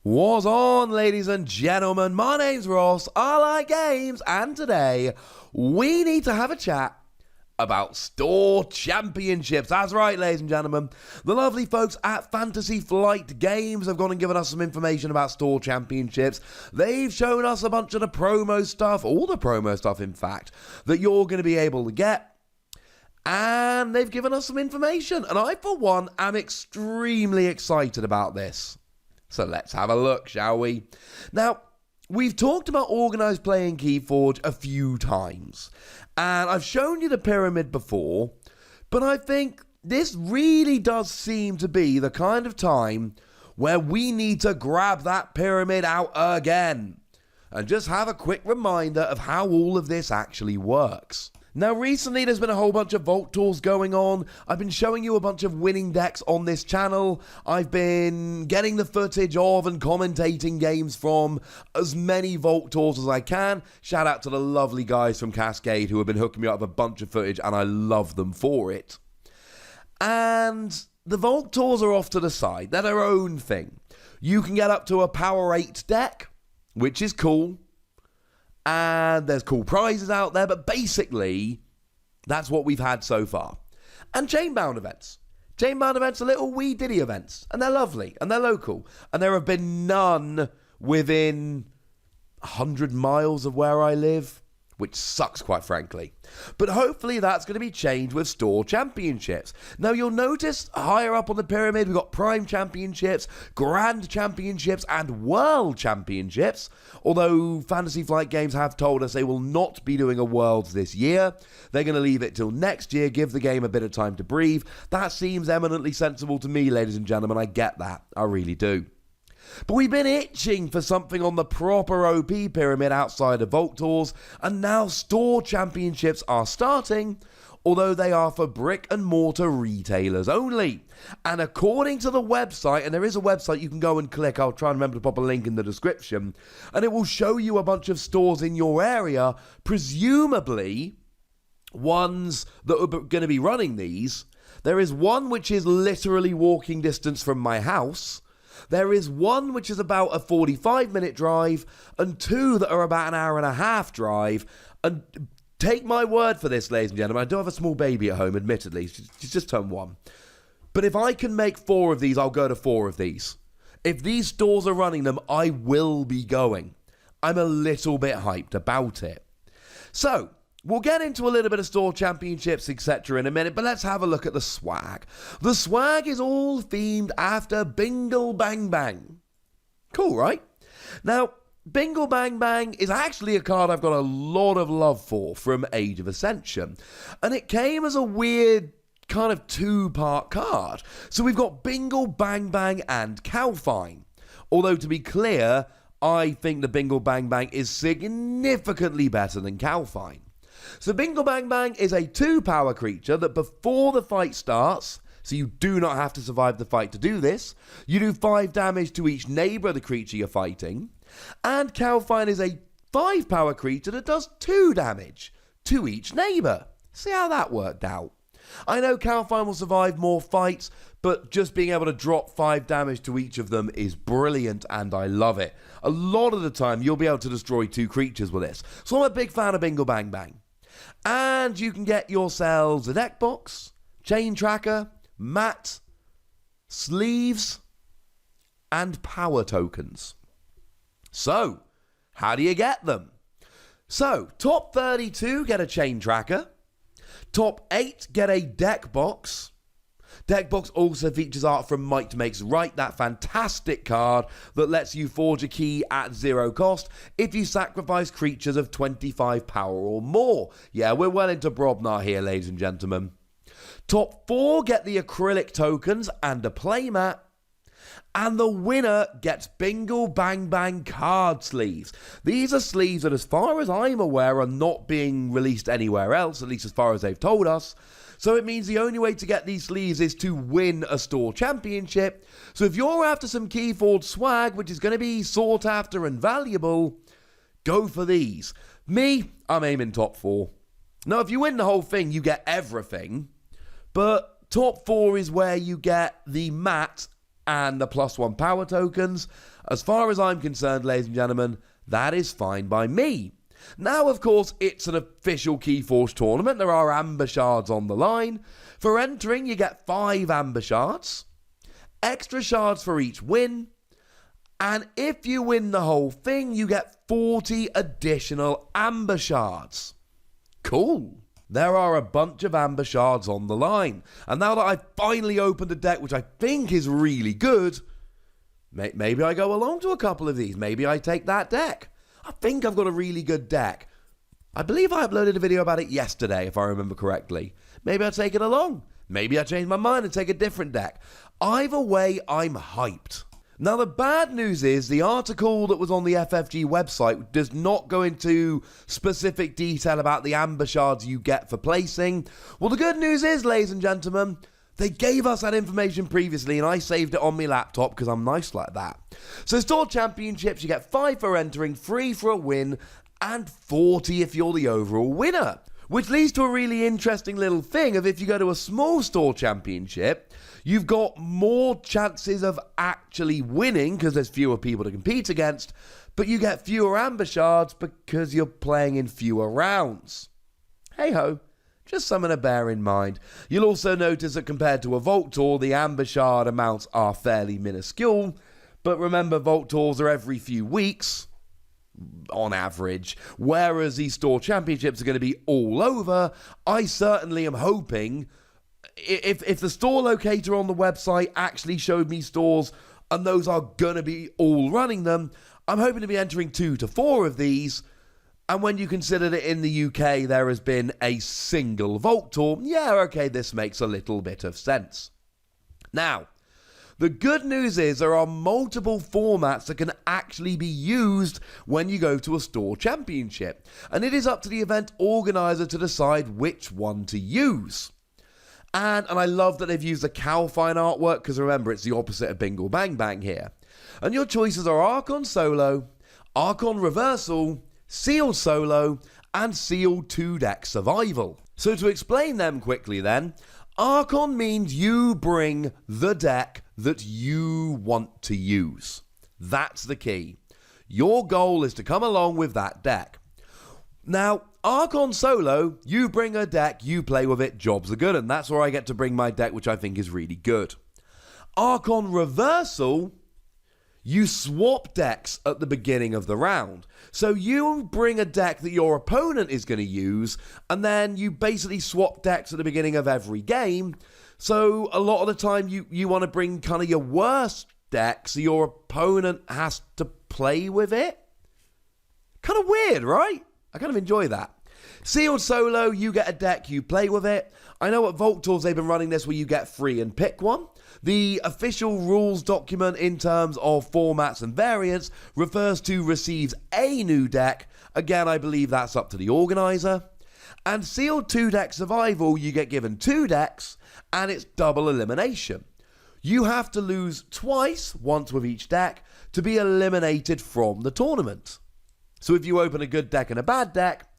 What's on, ladies and gentlemen? My name's Ross, I like games, and today we need to have a chat about store championships. That's right, ladies and gentlemen. The lovely folks at Fantasy Flight Games have gone and given us some information about store championships. They've shown us a bunch of the promo stuff, all the promo stuff, in fact, that you're going to be able to get. And they've given us some information. And I, for one, am extremely excited about this. So let's have a look, shall we? Now, we've talked about organised play in Keyforge a few times, and I've shown you the pyramid before, but I think this really does seem to be the kind of time where we need to grab that pyramid out again, and just have a quick reminder of how all of this actually works. Now, recently there's been a whole bunch of vault tours going on. I've been showing you a bunch of winning decks on this channel. I've been getting the footage of and commentating games from as many vault tours as I can. Shout out to the lovely guys from Cascade who have been hooking me up with a bunch of footage, and I love them for it. And the vault tours are off to the side. They're their own thing. You can get up to a Power 8 deck, which is cool. And there's cool prizes out there, but basically, that's what we've had so far. And chain-bound events. Chain-bound events are little wee ditty events, and they're lovely, and they're local. And there have been none within 100 miles of where I live, which sucks, quite frankly. But hopefully that's going to be changed with store championships. Now, you'll notice higher up on the pyramid, we've got Prime Championships, Grand Championships, and World Championships. Although Fantasy Flight Games have told us they will not be doing a Worlds this year. They're going to leave it till next year, give the game a bit of time to breathe. That seems eminently sensible to me, ladies and gentlemen. I get that. I really do. But we've been itching for something on the proper OP pyramid outside of Vault Tours, and now store championships are starting, although they are for brick and mortar retailers only. And according to the website, and there is a website you can go and click, I'll try and remember to pop a link in the description, and it will show you a bunch of stores in your area, presumably ones that are going to be running these. There is one which is literally walking distance from my house. There is one which is about a 45-minute drive, and two that are about an hour and a half drive. And take my word for this, ladies and gentlemen, I do have a small baby at home, admittedly. She's just turned 1. But if I can make 4 of these, I'll go to 4 of these. If these stores are running them, I will be going. I'm a little bit hyped about it. So, we'll get into a little bit of store championships, etc. in a minute, but let's have a look at the swag. The swag is all themed after Bingle Bang Bang. Cool, right? Now, Bingle Bang Bang is actually a card I've got a lot of love for from Age of Ascension. And it came as a weird kind of 2-part card. So we've got Bingle Bang Bang and Calfine. Although, to be clear, I think the Bingle Bang Bang is significantly better than Calfine. So Bingle Bang Bang is a 2-power creature that before the fight starts, so you do not have to survive the fight to do this, you do 5 damage to each neighbour of the creature you're fighting, and Calfine is a 5-power creature that does 2 damage to each neighbour. See how that worked out. I know Calfine will survive more fights, but just being able to drop 5 damage to each of them is brilliant, and I love it. A lot of the time, you'll be able to destroy 2 creatures with this. So I'm a big fan of Bingle Bang Bang. And you can get yourselves a deck box, chain tracker, mat, sleeves, and power tokens. So, how do you get them? So, top 32 get a chain tracker. Top 8 get a deck box. Deck box also features art from Might Makes Right, that fantastic card that lets you forge a key at 0 cost if you sacrifice creatures of 25 power or more. Yeah, we're well into Brobnar here, ladies and gentlemen. Top 4 get the acrylic tokens and a playmat. And the winner gets Bingle Bang Bang card sleeves. These are sleeves that, as far as I'm aware, are not being released anywhere else, at least as far as they've told us. So it means the only way to get these sleeves is to win a store championship. So if you're after some Keyforge swag, which is going to be sought after and valuable, go for these. Me, I'm aiming top 4. Now, if you win the whole thing, you get everything. But top 4 is where you get the mat and the +1 power tokens. As far as I'm concerned, ladies and gentlemen, that is fine by me. Now, of course, it's an official Keyforge tournament. There are amber shards on the line. For entering, you get 5 amber shards, extra shards for each win, and if you win the whole thing, you get 40 additional amber shards. Cool. There are a bunch of amber shards on the line. And now that I've finally opened a deck which I think is really good, maybe I go along to a couple of these. Maybe I take that deck. I think I've got a really good deck. I believe I uploaded a video about it yesterday, if I remember correctly. Maybe I'll take it along. Maybe I change my mind and take a different deck. Either way, I'm hyped. Now, the bad news is the article that was on the FFG website does not go into specific detail about the amber shards you get for placing. Well, the good news is, ladies and gentlemen, they gave us that information previously and I saved it on my laptop because I'm nice like that. So, Store Championships, you get 5 for entering, 3 for a win, and 40 if you're the overall winner. Which leads to a really interesting little thing of if you go to a small Store Championship, you've got more chances of actually winning because there's fewer people to compete against, but you get fewer amber shards because you're playing in fewer rounds. Hey ho, just something to bear in mind. You'll also notice that compared to a Vault Tour, the amber shard amounts are fairly minuscule, but remember Vault Tours are every few weeks, on average, whereas these Store Championships are going to be all over. I certainly am hoping, if the store locator on the website actually showed me stores and those are going to be all running them, I'm hoping to be entering 2 to 4 of these. And when you consider that in the UK there has been a single Vault Tour, yeah, okay, this makes a little bit of sense. Now, the good news is there are multiple formats that can actually be used when you go to a Store Championship, and it is up to the event organizer to decide which one to use. And I love that they've used the Calfine artwork, because remember, it's the opposite of Bingle Bang Bang here. And your choices are Archon Solo, Archon Reversal, Sealed Solo, and Sealed 2-Deck Survival. So to explain them quickly then, Archon means you bring the deck that you want to use. That's the key. Your goal is to come along with that deck. Now, Archon Solo, you bring a deck, you play with it, jobs are good, and that's where I get to bring my deck, which I think is really good. Archon Reversal, you swap decks at the beginning of the round. So you bring a deck that your opponent is going to use, and then you basically swap decks at the beginning of every game. So a lot of the time you want to bring kind of your worst deck, so your opponent has to play with it. Kind of weird, right? I kind of enjoy that. Sealed Solo, you get a deck, you play with it. I know at Vault Tours they've been running this where you get free and pick one. The official rules document in terms of formats and variants refers to receives a new deck. Again, I believe that's up to the organizer. And Sealed 2-Deck Survival, you get given 2 decks and it's double elimination. You have to lose twice, once with each deck, to be eliminated from the tournament. So if you open a good deck and a bad deck,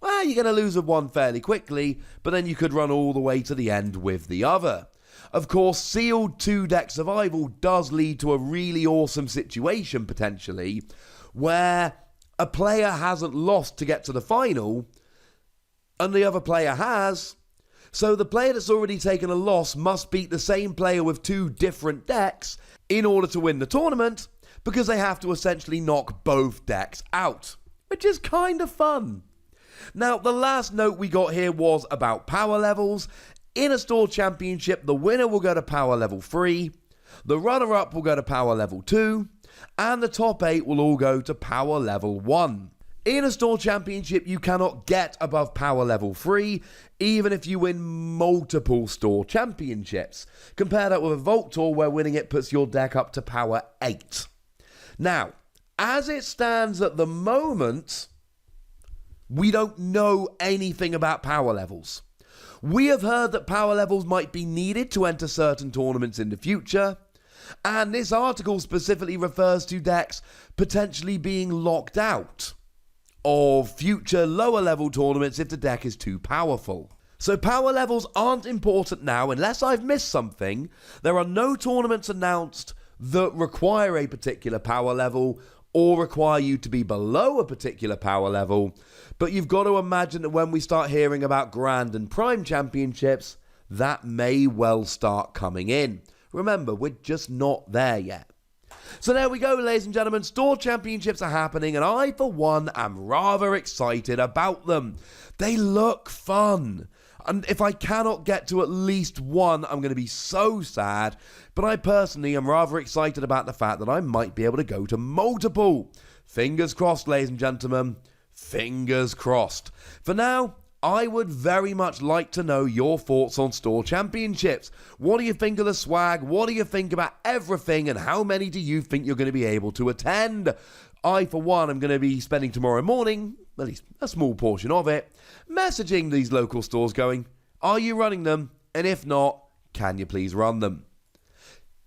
well, you're going to lose with one fairly quickly, but then you could run all the way to the end with the other. Of course, Sealed 2-Deck Survival does lead to a really awesome situation, potentially, where a player hasn't lost to get to the final, and the other player has. So the player that's already taken a loss must beat the same player with 2 different decks in order to win the tournament, because they have to essentially knock both decks out, which is kind of fun. Now, the last note we got here was about power levels. In a Store Championship, the winner will go to power level 3, the runner-up will go to power level 2, and the top 8 will all go to power level 1. In a Store Championship, you cannot get above power level 3, even if you win multiple Store Championships. Compare that with a Vault Tour, where winning it puts your deck up to power 8. Now, as it stands at the moment, we don't know anything about power levels. We have heard that power levels might be needed to enter certain tournaments in the future, and this article specifically refers to decks potentially being locked out of future lower level tournaments if the deck is too powerful. So power levels aren't important now unless I've missed something. There are no tournaments announced that require a particular power level or require you to be below a particular power level. But you've got to imagine that when we start hearing about Grand and Prime Championships, that may well start coming in. Remember, we're just not there yet. So there we go, ladies and gentlemen. Store Championships are happening, and I, for one, am rather excited about them. They look fun. And if I cannot get to at least one, I'm going to be so sad. But I personally am rather excited about the fact that I might be able to go to multiple. Fingers crossed, ladies and gentlemen. Fingers crossed. For now, I would very much like to know your thoughts on Store Championships. What do you think of the swag? What do you think about everything? And how many do you think you're going to be able to attend? I, for one, am going to be spending tomorrow morning, at least a small portion of it, messaging these local stores going, are you running them? And if not, can you please run them?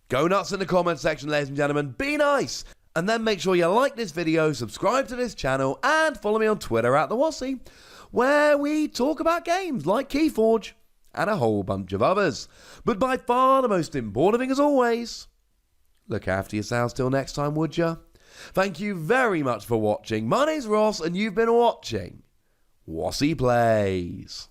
Go nuts in the comment section, ladies and gentlemen. Be nice. And then make sure you like this video, subscribe to this channel, and follow me on Twitter at the Wossy, where we talk about games like Keyforge and a whole bunch of others. But by far the most important thing as always, look after yourselves till next time, would ya? Thank you very much for watching. My name's Ross, and you've been watching Wossy Plays.